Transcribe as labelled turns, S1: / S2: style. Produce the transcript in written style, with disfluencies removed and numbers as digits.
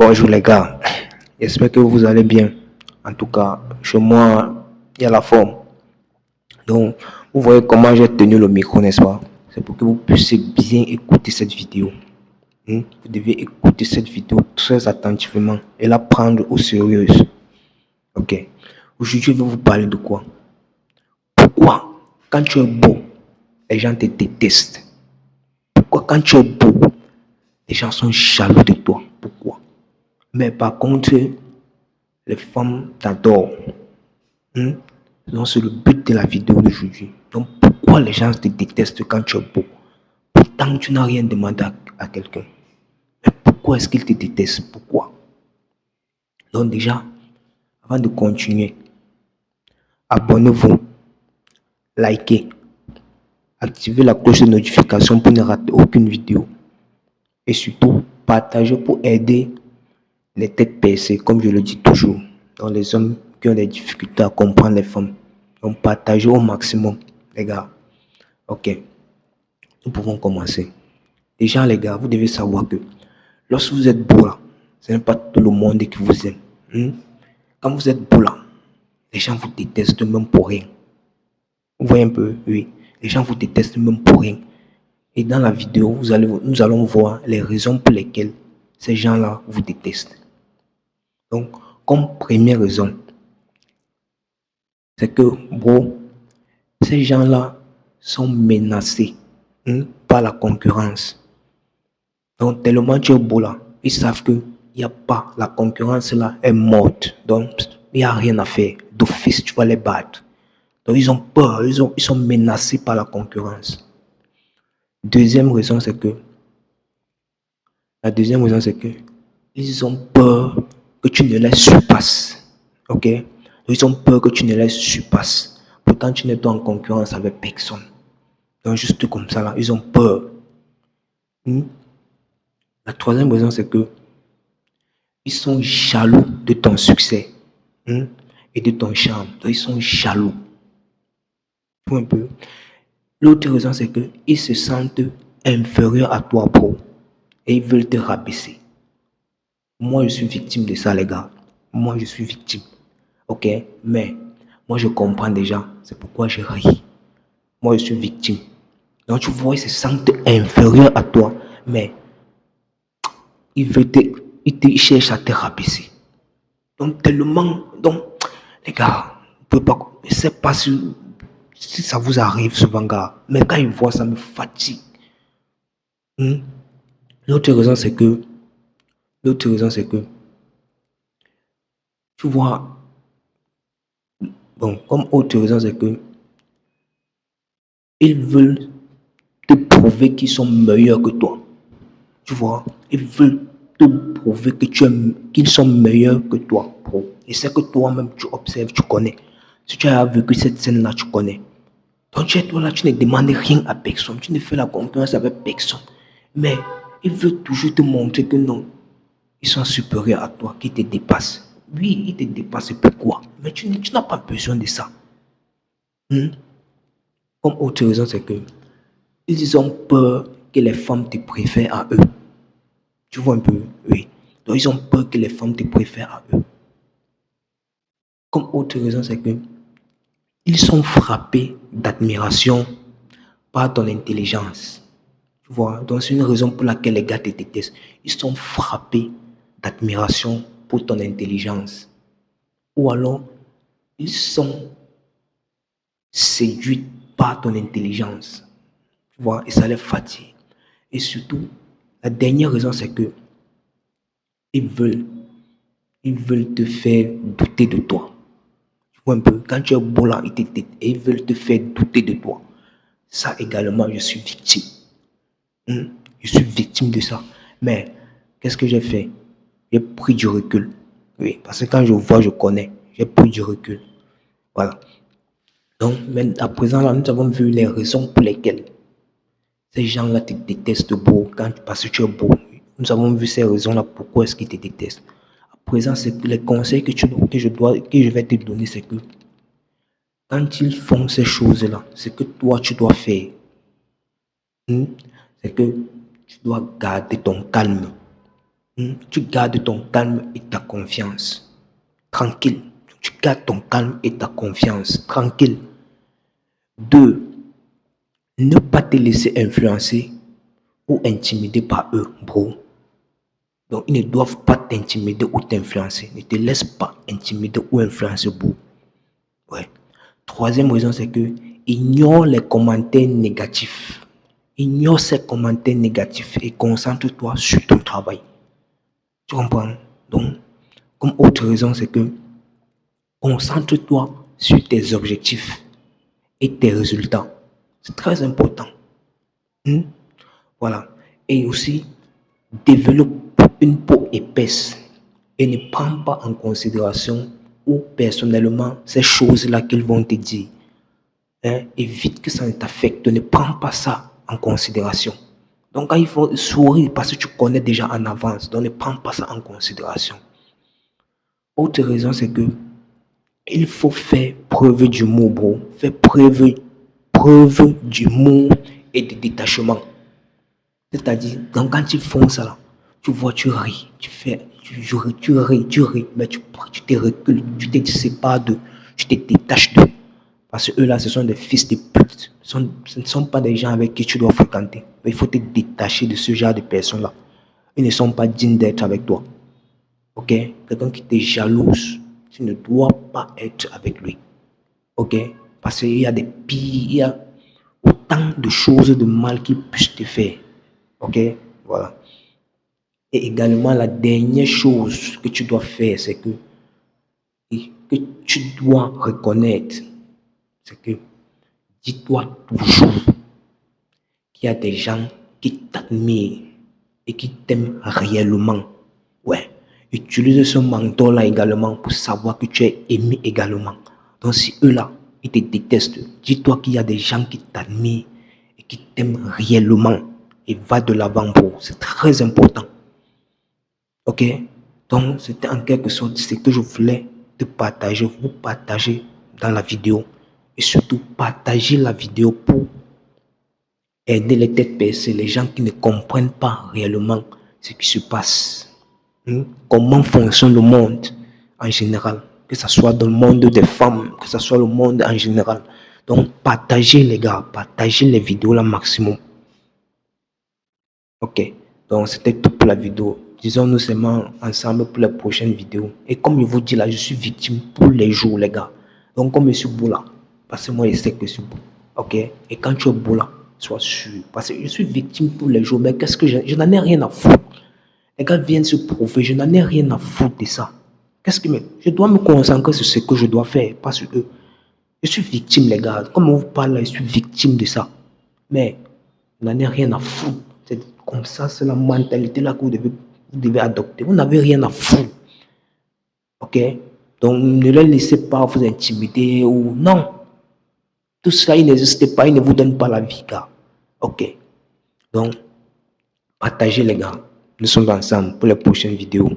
S1: Bonjour les gars, j'espère que vous allez bien. En tout cas, chez moi, il y a la forme. Donc, vous voyez comment j'ai tenu le micro, n'est-ce pas? C'est pour que vous puissiez bien écouter cette vidéo. Vous devez écouter cette vidéo très attentivement et la prendre au sérieux. Ok. Aujourd'hui, je vais vous parler de quoi? Pourquoi, quand tu es beau, les gens te détestent? Pourquoi, quand tu es beau, les gens sont jaloux de toi? Pourquoi? Mais par contre, les femmes t'adorent. Donc, c'est le but de la vidéo d'aujourd'hui. Donc, pourquoi les gens te détestent quand tu es beau? Pourtant, tu n'as rien demandé à quelqu'un. Mais pourquoi est-ce qu'ils te détestent? Pourquoi? Donc, déjà, avant de continuer, abonnez-vous, likez, activez la cloche de notification pour ne rater aucune vidéo. Et surtout, partagez pour aider les têtes baissées, comme je le dis toujours, dans les hommes qui ont des difficultés à comprendre les femmes. Donc, partagez au maximum, les gars. Ok, nous pouvons commencer. Déjà, les gars, vous devez savoir que lorsque vous êtes beau là, ce n'est pas tout le monde qui vous aime. Quand vous êtes beau là, les gens vous détestent même pour rien. Vous voyez un peu? Oui. Les gens vous détestent même pour rien. Et dans la vidéo, nous allons voir les raisons pour lesquelles ces gens-là vous détestent. Donc, comme première raison, c'est que, bro, ces gens-là sont menacés par la concurrence. Donc, tellement tu es beau là, ils savent que il n'y a pas, la concurrence là est morte. Donc, il n'y a rien à faire. D'office, tu vas les battre. Donc, ils ont peur, ils sont menacés par la concurrence. La deuxième raison, c'est que ils ont peur que tu ne les surpasses. Ok? Donc, ils ont peur que tu ne les surpasses. Pourtant, tu n'es pas en concurrence avec personne. Donc, juste comme ça là, ils ont peur. La troisième raison, c'est que ils sont jaloux de ton succès et de ton charme. Donc, ils sont jaloux. Un peu. L'autre raison, c'est qu'ils se sentent inférieurs à toi, bro. Et ils veulent te rabaisser. Moi, je suis victime de ça, les gars. Moi, je suis victime. Ok? Mais, moi, je comprends déjà. C'est pourquoi je ris. Moi, je suis victime. Donc, tu vois, ils se sentent inférieurs à toi. Mais, ils cherchent à te rabaisser. Donc, tellement. Donc, les gars, je ne sais pas si ça vous arrive souvent, gars. Mais quand ils voient ça, me fatigue. L'autre raison, c'est que. Tu vois. Bon, comme autre raison, c'est que. Ils veulent te prouver qu'ils sont meilleurs que toi. Tu vois, ils veulent te prouver que qu'ils sont meilleurs que toi, bro. Et c'est que toi-même, tu observes, tu connais. Si tu as vécu cette scène-là, tu connais. Donc, tu es toi là, tu ne demandes rien à personne. Tu ne fais la concurrence avec personne. Mais ils veulent toujours te montrer que non, ils sont supérieurs à toi, qu'ils te dépassent. Oui, ils te dépassent. Pourquoi? Mais tu n'as pas besoin de ça. Comme autre raison, c'est que ils ont peur que les femmes te préfèrent à eux. Tu vois un peu? Oui. Donc, ils ont peur que les femmes te préfèrent à eux. Comme autre raison, c'est que ils sont frappés d'admiration par ton intelligence. Tu vois? Donc, c'est une raison pour laquelle les gars te détestent. Ils sont frappés d'admiration pour ton intelligence. Ou alors, ils sont séduits par ton intelligence. Tu vois? Et ça les fatigue. Et surtout, la dernière raison, c'est que ils veulent te faire douter de toi. Tu vois un peu, quand tu es beau là, ils veulent te faire douter de toi. Ça également, je suis victime. Je suis victime de ça. Mais, qu'est-ce que j'ai fait? J'ai pris du recul. Oui, parce que quand je vois, je connais. J'ai pris du recul. Voilà. Donc, à présent, là, nous avons vu les raisons pour lesquelles ces gens-là te détestent beau parce que tu es beau. Nous avons vu ces raisons-là, pourquoi est-ce qu'ils te détestent. À présent, c'est les conseils que je vais te donner, c'est que quand ils font ces choses-là, c'est que toi, tu dois faire. C'est que tu dois garder ton calme. Tu gardes ton calme et ta confiance. Tranquille. Tu gardes ton calme et ta confiance. Tranquille. 2. Ne pas te laisser influencer ou intimider par eux, bro. Donc, ils ne doivent pas t'intimider ou t'influencer. Ne te laisse pas intimider ou influencer, bro. Ouais. Troisième raison, c'est que ignore les commentaires négatifs. Ignore ces commentaires négatifs et concentre-toi sur ton travail. Tu comprends? Donc, comme autre raison, c'est que concentre-toi sur tes objectifs et tes résultats. C'est très important. Voilà. Et aussi, développe une peau épaisse et ne prends pas en considération ou personnellement ces choses-là qu'ils vont te dire. Évite que ça ne t'affecte. Ne prends pas ça en considération. Donc, quand il faut sourire parce que tu connais déjà en avance, donc ne prends pas ça en considération. Autre raison, c'est que il faut faire preuve d'humour, bro. Faire preuve d'humour et de détachement. C'est-à-dire, quand ils font ça, là, tu vois, tu ris, tu ris, mais tu te recules, tu te sépares d'eux, tu te détaches d'eux. Parce que eux là, ce sont des fils de pute. Ce ne sont pas des gens avec qui tu dois fréquenter. Mais il faut te détacher de ce genre de personnes-là. Ils ne sont pas dignes d'être avec toi. Ok? Quelqu'un qui te jalouse, tu ne dois pas être avec lui. Ok? Parce qu'il y a des pires, il y a autant de choses de mal qu'ils puissent te faire. Ok? Voilà. Et également, la dernière chose que tu dois faire, c'est que tu dois reconnaître, c'est que dis-toi toujours qu'il y a des gens qui t'admirent et qui t'aiment réellement. Ouais. Utilise ce mentor-là également pour savoir que tu es aimé également. Donc, si eux-là, ils te détestent, dis-toi qu'il y a des gens qui t'admirent et qui t'aiment réellement. Et va de l'avant, bro. C'est très important. Ok? Donc, c'était en quelque sorte ce que je voulais te partager, vous partager dans la vidéo. Et surtout, partager la vidéo pour aider les têtes baissées, les gens qui ne comprennent pas réellement ce qui se passe. Comment fonctionne le monde en général, que ce soit dans le monde des femmes, que ce soit le monde en général. Donc, partagez les gars, partagez les vidéos là maximum. Ok, donc c'était tout pour la vidéo. Disons-nous seulement ensemble pour les prochaines vidéos. Et comme je vous dis là, je suis victime tous les jours, les gars. Donc, comme je suis beau là, parce que moi, je sais que je suis beau. Ok, et quand tu es beau là, sois sûr. Parce que je suis victime tous les jours, mais qu'est-ce que je n'en ai rien à foutre. Les gars viennent se prouver, je n'en ai rien à foutre de ça. Qu'est-ce que je dois me concentrer sur ce que je dois faire, pas sur eux. Je suis victime, les gars. Comme on vous parle là, je suis victime de ça. Mais je n'en ai rien à foutre. C'est comme ça, c'est la mentalité là que vous devez adopter. Vous n'avez rien à foutre. Ok? Donc ne les laissez pas vous intimider ou non. Tout cela, il n'existe pas, il ne vous donne pas la vie, gars. Ok? Donc, partagez les gars. Nous sommes ensemble pour les prochaines vidéos.